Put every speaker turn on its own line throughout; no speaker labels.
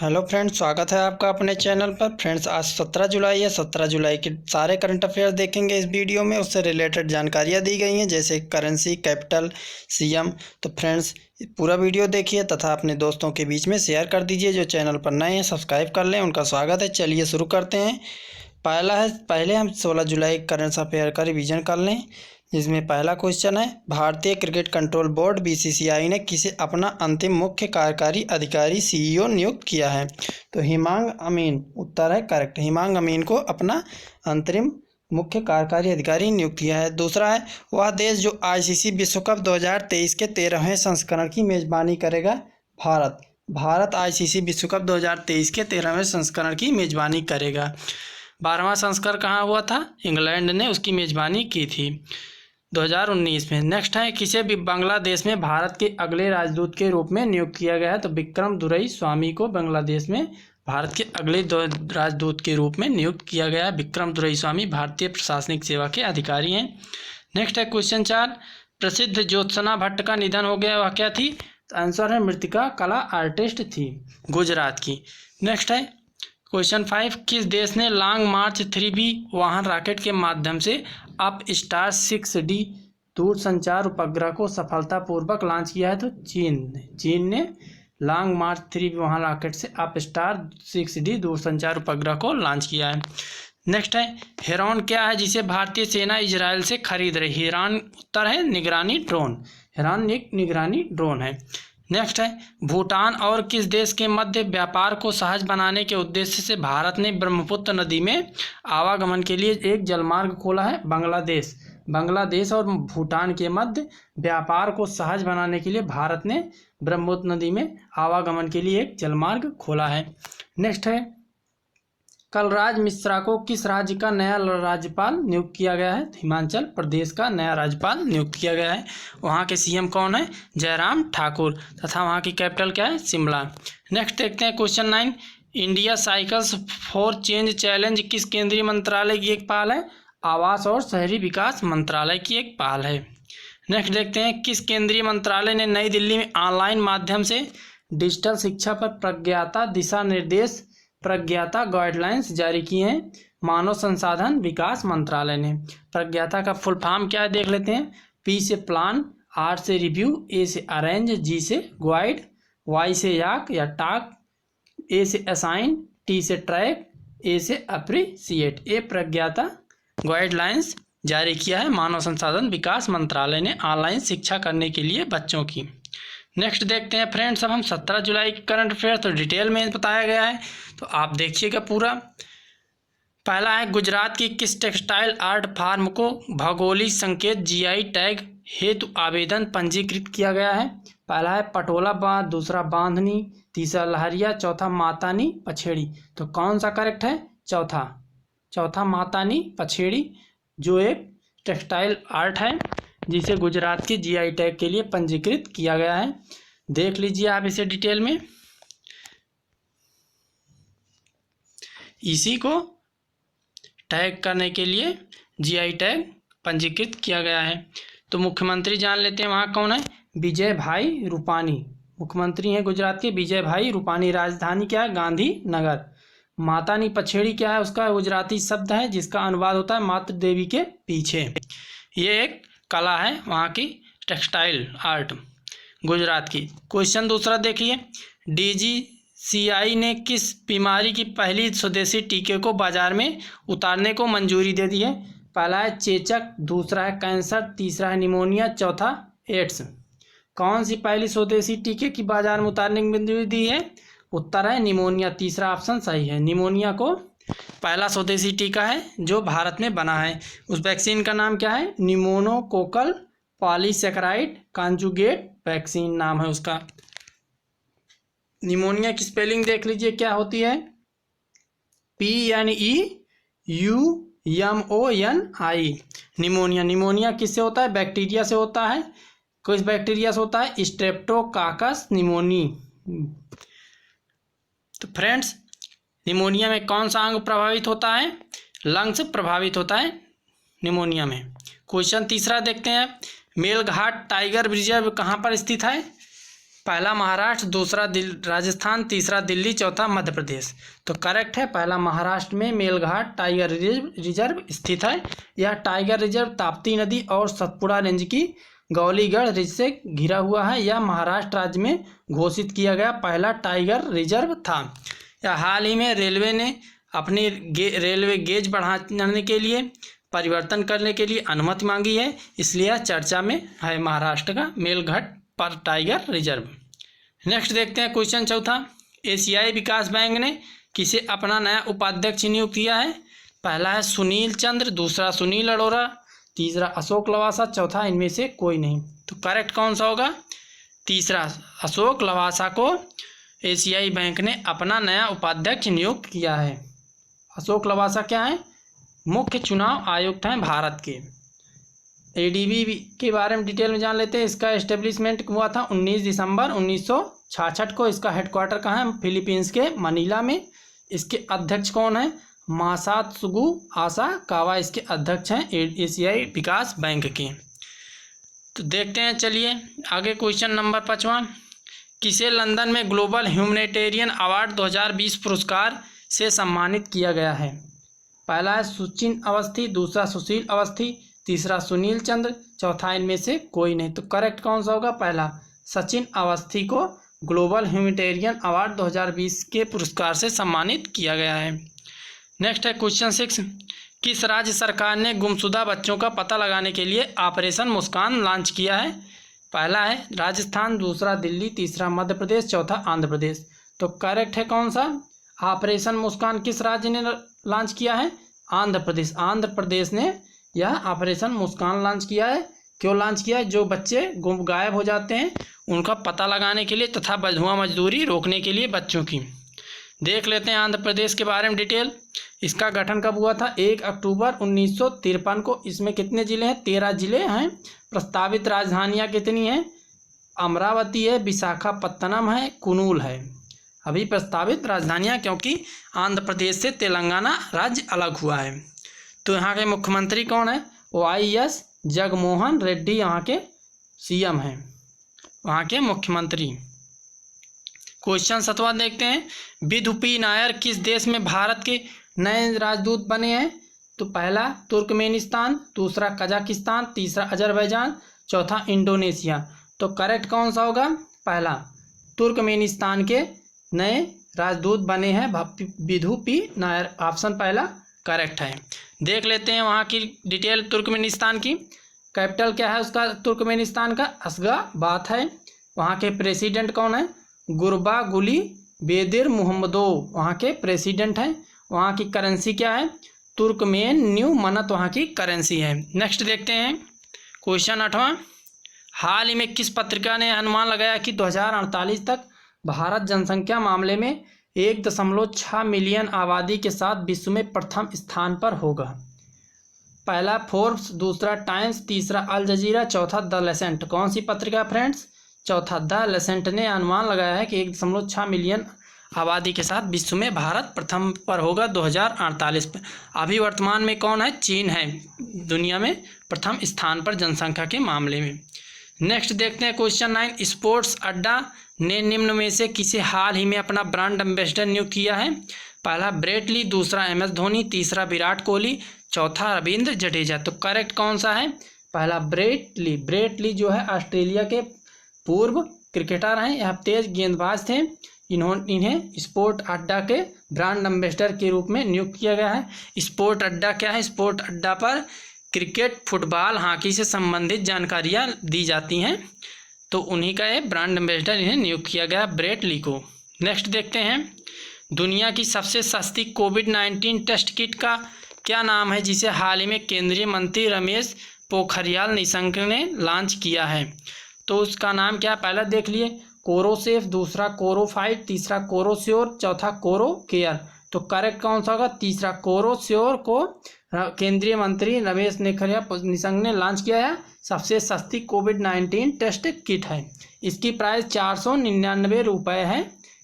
Hello friends, स्वागत है आपका अपने चैनल पर। फ्रेंड्स, आज 17 जुलाई है। 17 जुलाई के सारे करंट अफेयर्स देखेंगे इस वीडियो में। उससे रिलेटेड जानकारियाँ दी गई हैं, जैसे करेंसी, कैपिटल, सीएम। तो फ्रेंड्स, पूरा वीडियो देखिए तथा अपने दोस्तों के बीच में शेयर कर दीजिए। जो चैनल पर नए हैं सब्सक्राइब कर लें, उनका स्वागत है। चलिए शुरू करते हैं। पहले हम 16 जुलाई करंट अफेयर का रिवीजन कर लें, जिसमें पहला क्वेश्चन है, भारतीय क्रिकेट कंट्रोल बोर्ड बीसीसीआई ने किसे अपना अंतिम मुख्य कार्यकारी अधिकारी सीईओ नियुक्त किया है? तो हिमांग अमीन उत्तर है करेक्ट। हिमांग अमीन को अपना अंतरिम मुख्य कार्यकारी अधिकारी नियुक्त किया है। दूसरा है, वह देश जो आईसीसी विश्व कप 2023 के 13वें संस्करण की मेजबानी करेगा? भारत आईसीसी विश्व कप 2023 के 13वें संस्करण की मेजबानी करेगा। 12वां संस्करण कहाँ हुआ था? इंग्लैंड ने उसकी मेजबानी की थी 2019 में। नेक्स्ट है, किसे भी बांग्लादेश में भारत के अगले राजदूत के रूप में नियुक्त किया गया है? तो विक्रम दुरईस्वामी को बांग्लादेश में भारत के अगले राजदूत के रूप में नियुक्त किया गया है। विक्रम दुरईस्वामी भारतीय प्रशासनिक सेवा के अधिकारी हैं। नेक्स्ट है क्वेश्चन 4, प्रसिद्ध ज्योत्सना भट्ट का निधन हो गया, वह क्या थी? तो आंसर है मृतिका कला आर्टिस्ट थी, गुजरात की। नेक्स्ट है क्वेश्चन 5, किस देश ने लॉन्ग मार्च 3B वाहन रॉकेट के माध्यम से अप स्टार 6D दूरसंचार उपग्रह को सफलतापूर्वक लॉन्च किया है? तो चीन ने लॉन्ग मार्च 3B वाहन रॉकेट से अप स्टार 6D दूरसंचार उपग्रह को लॉन्च किया है। नेक्स्ट है, हेरॉन क्या है जिसे भारतीय सेना इजराइल से खरीद रही? हेरॉन उत्तर है निगरानी ड्रोन। हेरॉन एक निगरानी ड्रोन है। नेक्स्ट है, भूटान और किस देश के मध्य व्यापार को सहज बनाने के उद्देश्य से भारत ने ब्रह्मपुत्र नदी में आवागमन के लिए एक जलमार्ग खोला है? बांग्लादेश और भूटान के मध्य व्यापार को सहज बनाने के लिए भारत ने ब्रह्मपुत्र नदी में आवागमन के लिए एक जलमार्ग खोला है। नेक्स्ट है, कलराज मिश्रा को किस राज्य का नया राज्यपाल नियुक्त किया गया है? हिमाचल प्रदेश का नया राज्यपाल नियुक्त किया गया है। वहाँ के सीएम कौन है? जयराम ठाकुर। तथा वहाँ की कैपिटल क्या है? शिमला। नेक्स्ट देखते हैं question 9, India cycles for change challenge किस केंद्रीय मंत्रालय की एक पहल है? आवास और शहरी विकास मंत्रालय की एक पहल है। नेक्स्ट देखते हैं, किस केंद्रीय मंत्रालय ने नई दिल्ली में ऑनलाइन माध्यम से डिजिटल शिक्षा पर प्रज्ञाता गाइडलाइंस जारी किए हैं? मानव संसाधन विकास मंत्रालय ने। प्रज्ञाता का फुल फॉर्म क्या है देख लेते हैं। P से प्लान, R से रिव्यू, A से अरेंज, G से गाइड, Y से याक या टाक, A से असाइन, T से ट्रैक, A से अप्रिसिएट। ये प्रज्ञाता गाइडलाइंस जारी किया है मानव संसाधन विकास मंत्रालय ने ऑनलाइन शिक्षा करने के लिए बच्चों की। नेक्स्ट देखते हैं फ्रेंड्स, अब हम 17 जुलाई की करंट अफेयर तो डिटेल में बताया गया है, तो आप देखिएगा पूरा। पहला है, गुजरात की किस टेक्सटाइल आर्ट फार्म को भौगोलिक संकेत GI टैग हेतु आवेदन पंजीकृत किया गया है? पहला है पटोला बांध, दूसरा बांधनी, तीसरा लहरिया, चौथा मातानी पछेड़ी। तो कौन सा करेक्ट है? चौथा मातानी पछेड़ी, जो एक टेक्सटाइल आर्ट है जिसे गुजरात के GI टैग के लिए पंजीकृत किया गया है। देख लीजिए आप इसे डिटेल में। इसी को टैग करने के लिए GI टैग पंजीकृत किया गया है। तो मुख्यमंत्री जान लेते हैं वहाँ कौन है? विजय भाई रूपानी मुख्यमंत्री हैं गुजरात के, विजय भाई रूपानी। राजधानी क्या है? गांधीनगर। मातानी पछेड़ी क्या है? उसका गुजराती शब्द है जिसका अनुवाद होता है मातृ देवी के पीछे। ये एक कला है वहाँ की टेक्सटाइल आर्ट गुजरात की। क्वेश्चन दूसरा देखिए, DGCI ने किस बीमारी की पहली स्वदेशी टीके को बाजार में उतारने को मंजूरी दे दी है? पहला है चेचक, दूसरा है कैंसर, तीसरा है निमोनिया, चौथा एड्स। कौन सी पहली स्वदेशी टीके की बाजार में उतारने की मंजूरी दी है? उत्तर है निमोनिया। तीसरा ऑप्शन सही है। निमोनिया को पहला स्वदेशी टीका है जो भारत में बना है। उस वैक्सीन का नाम क्या है? निमोनोकोकल पॉलीसैकेराइड कॉन्जुगेट वैक्सीन नाम है उसका। निमोनिया की स्पेलिंग देख लीजिए क्या होती है? PNEUMONI। निमोनिया किससे होता है? बैक्टीरिया से होता है। किस बैक्टीरिया से होता है? Streptococcus pneumoniae. तो फ्रेंड्स, निमोनिया में कौन सा अंग प्रभावित होता है? लंग्स प्रभावित होता है निमोनिया में। क्वेश्चन तीसरा देखते हैं, मेलघाट टाइगर रिजर्व कहाँ पर स्थित है? पहला महाराष्ट्र, दूसरा राजस्थान, तीसरा दिल्ली, चौथा मध्य प्रदेश। तो करेक्ट है पहला महाराष्ट्र में मेलघाट टाइगर रिजर्व स्थित है। यह टाइगर रिजर्व ताप्ती नदी और सतपुड़ा रेंज की गौलीगढ़ रिज से घिरा हुआ है। यह महाराष्ट्र राज्य में घोषित किया गया पहला टाइगर रिजर्व था। यह हाल ही में रेलवे ने अपनी रेलवे गेज बढ़ाने के लिए परिवर्तन करने के लिए अनुमति मांगी है, इसलिए यह चर्चा में है महाराष्ट्र का मेलघाट पर टाइगर रिजर्व। नेक्स्ट देखते हैं क्वेश्चन चौथा, एशियाई विकास बैंक ने किसे अपना नया उपाध्यक्ष नियुक्त किया है? पहला है सुनील चंद्र, दूसरा सुनील अरोड़ा, तीसरा अशोक लवासा, चौथा इनमें से कोई नहीं। तो करेक्ट कौन सा होगा? तीसरा, अशोक लवासा को एशियाई बैंक ने अपना नया उपाध्यक्ष नियुक्त किया है। अशोक लवासा क्या है? मुख्य चुनाव आयुक्त हैं भारत के। एडीबी के बारे में डिटेल में जान लेते हैं। इसका एस्टेब्लिशमेंट हुआ था 19 दिसंबर 1966 को। इसका हेडक्वार्टर कहाँ है? फिलीपींस के मनीला में। इसके अध्यक्ष कौन है? मासात्सुगु आसाकावा इसके अध्यक्ष हैं एशियाई विकास बैंक के। तो देखते हैं, चलिए आगे क्वेश्चन नंबर 5वां, किसे लंदन में ग्लोबल ह्यूमैनिटेरियन अवार्ड 2020 पुरस्कार से सम्मानित किया गया है? पहला है सचिन अवस्थी, दूसरा सुशील अवस्थी, तीसरा सुनील चंद्र, चौथा इनमें से कोई नहीं। तो करेक्ट कौन सा होगा? पहला, सचिन अवस्थी को ग्लोबल ह्यूमैनिटेरियन अवार्ड 2020 के पुरस्कार से सम्मानित किया गया है। नेक्स्ट है क्वेश्चन 6, किस राज्य सरकार ने गुमशुदा बच्चों का पता लगाने के लिए ऑपरेशन मुस्कान लॉन्च किया है? पहला है राजस्थान, दूसरा दिल्ली, तीसरा मध्य प्रदेश, चौथा आंध्र प्रदेश। तो करेक्ट है कौन सा? ऑपरेशन मुस्कान किस राज्य ने लॉन्च किया है? आंध्र प्रदेश। आंध्र प्रदेश ने यह ऑपरेशन मुस्कान लॉन्च किया है। क्यों लॉन्च किया है? जो बच्चे गायब हो जाते हैं उनका पता लगाने के लिए तथा बंधुआ मजदूरी रोकने के लिए बच्चों की। देख लेते हैं आंध्र प्रदेश के बारे में डिटेल। इसका गठन कब हुआ था? 1 अक्टूबर 1953 को। इसमें कितने ज़िले हैं? 13 ज़िले हैं। प्रस्तावित राजधानियाँ कितनी हैं? अमरावती है, विशाखापत्तनम है, कुर्नूल है अभी प्रस्तावित राजधानियाँ, क्योंकि आंध्र प्रदेश से तेलंगाना राज्य अलग हुआ है। तो यहाँ के मुख्यमंत्री कौन है? YS जगनमोहन रेड्डी यहाँ के CM हैं, वहाँ के मुख्यमंत्री। क्वेश्चन 7वां देखते हैं, विधु पी नायर किस देश में भारत के नए राजदूत बने हैं? तो पहला तुर्कमेनिस्तान, दूसरा कजाकिस्तान, तीसरा अजरबैजान, चौथा इंडोनेशिया। तो करेक्ट कौन सा होगा? पहला, तुर्कमेनिस्तान के नए राजदूत बने हैं विधु पी नायर। ऑप्शन पहला करेक्ट है। देख लेते हैं वहाँ की डिटेल तुर्कमेनिस्तान की। कैपिटल क्या है उसका? तुर्कमेनिस्तान का अशगाबाद है। वहाँ के प्रेसिडेंट कौन है? गुरबागुली बेदिर मोहम्मदोव वहाँ के प्रेसिडेंट हैं। वहाँ की करेंसी क्या है? तुर्कमेन न्यू मनत वहाँ की करेंसी है। नेक्स्ट देखते हैं क्वेश्चन 8वां, हाल ही में किस पत्रिका ने अनुमान लगाया कि 2048 तक भारत जनसंख्या मामले में 1.6 मिलियन आबादी के साथ विश्व में प्रथम स्थान पर होगा? पहला फोर्ब्स, दूसरा टाइम्स, तीसरा अल जजीरा, चौथा द लेसेंट। कौन सी पत्रिका फ्रेंड्स? चौथा द लेसेंट ने अनुमान लगाया है कि 1.6 मिलियन आबादी के साथ विश्व में भारत प्रथम पर होगा 2048 पर। अभी वर्तमान में कौन है? चीन है दुनिया में प्रथम स्थान पर जनसंख्या के मामले में। नेक्स्ट देखते हैं क्वेश्चन 9, स्पोर्ट्स अड्डा ने निम्न में से किसे हाल ही में अपना ब्रांड एम्बेसडर नियुक्त किया है? पहला ब्रेट ली, दूसरा MS धोनी, तीसरा विराट कोहली, चौथा रविंद्र जडेजा। तो करेक्ट कौन सा है? पहला ब्रेट ली। ब्रेट ली जो है ऑस्ट्रेलिया के पूर्व क्रिकेटर हैं, यह तेज गेंदबाज थे। इन्हें स्पोर्ट अड्डा के ब्रांड एम्बेसडर के रूप में नियुक्त किया गया है। स्पोर्ट अड्डा क्या है? स्पोर्ट अड्डा पर क्रिकेट, फुटबॉल, हॉकी से संबंधित जानकारियाँ दी जाती हैं, तो उन्हीं का ये ब्रांड एम्बेसडर इन्हें नियुक्त किया गया ब्रेट ली को। नेक्स्ट देखते हैं, दुनिया की सबसे सस्ती कोविड-19 टेस्ट किट का क्या नाम है जिसे हाल ही में केंद्रीय मंत्री रमेश पोखरियाल निशंक ने लॉन्च किया है? तो उसका नाम क्या? पहला देख लिए कोरोसेफ, दूसरा कोरोफाइट, तीसरा कोरोश्योर, चौथा कोरो केयर। तो करेक्ट कौन सा होगा? तीसरा कोरोश्योर को केंद्रीय मंत्री रमेश निशंक ने लॉन्च किया है। सबसे सस्ती कोविड-19 टेस्ट किट है। इसकी प्राइस 499 रुपये है।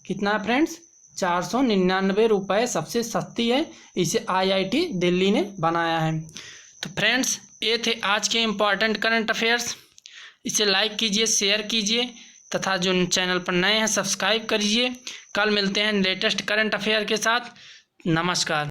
कितना है फ्रेंड्स? 499 रुपये सबसे सस्ती है। इसे IIT दिल्ली ने बनाया है। तो फ्रेंड्स ये थे आज के इम्पॉर्टेंट करंट अफेयर्स। इसे लाइक कीजिए, शेयर कीजिए। तथा जो चैनल पर नए हैं सब्सक्राइब करिए। कल मिलते हैं लेटेस्ट करंट अफेयर के साथ। नमस्कार।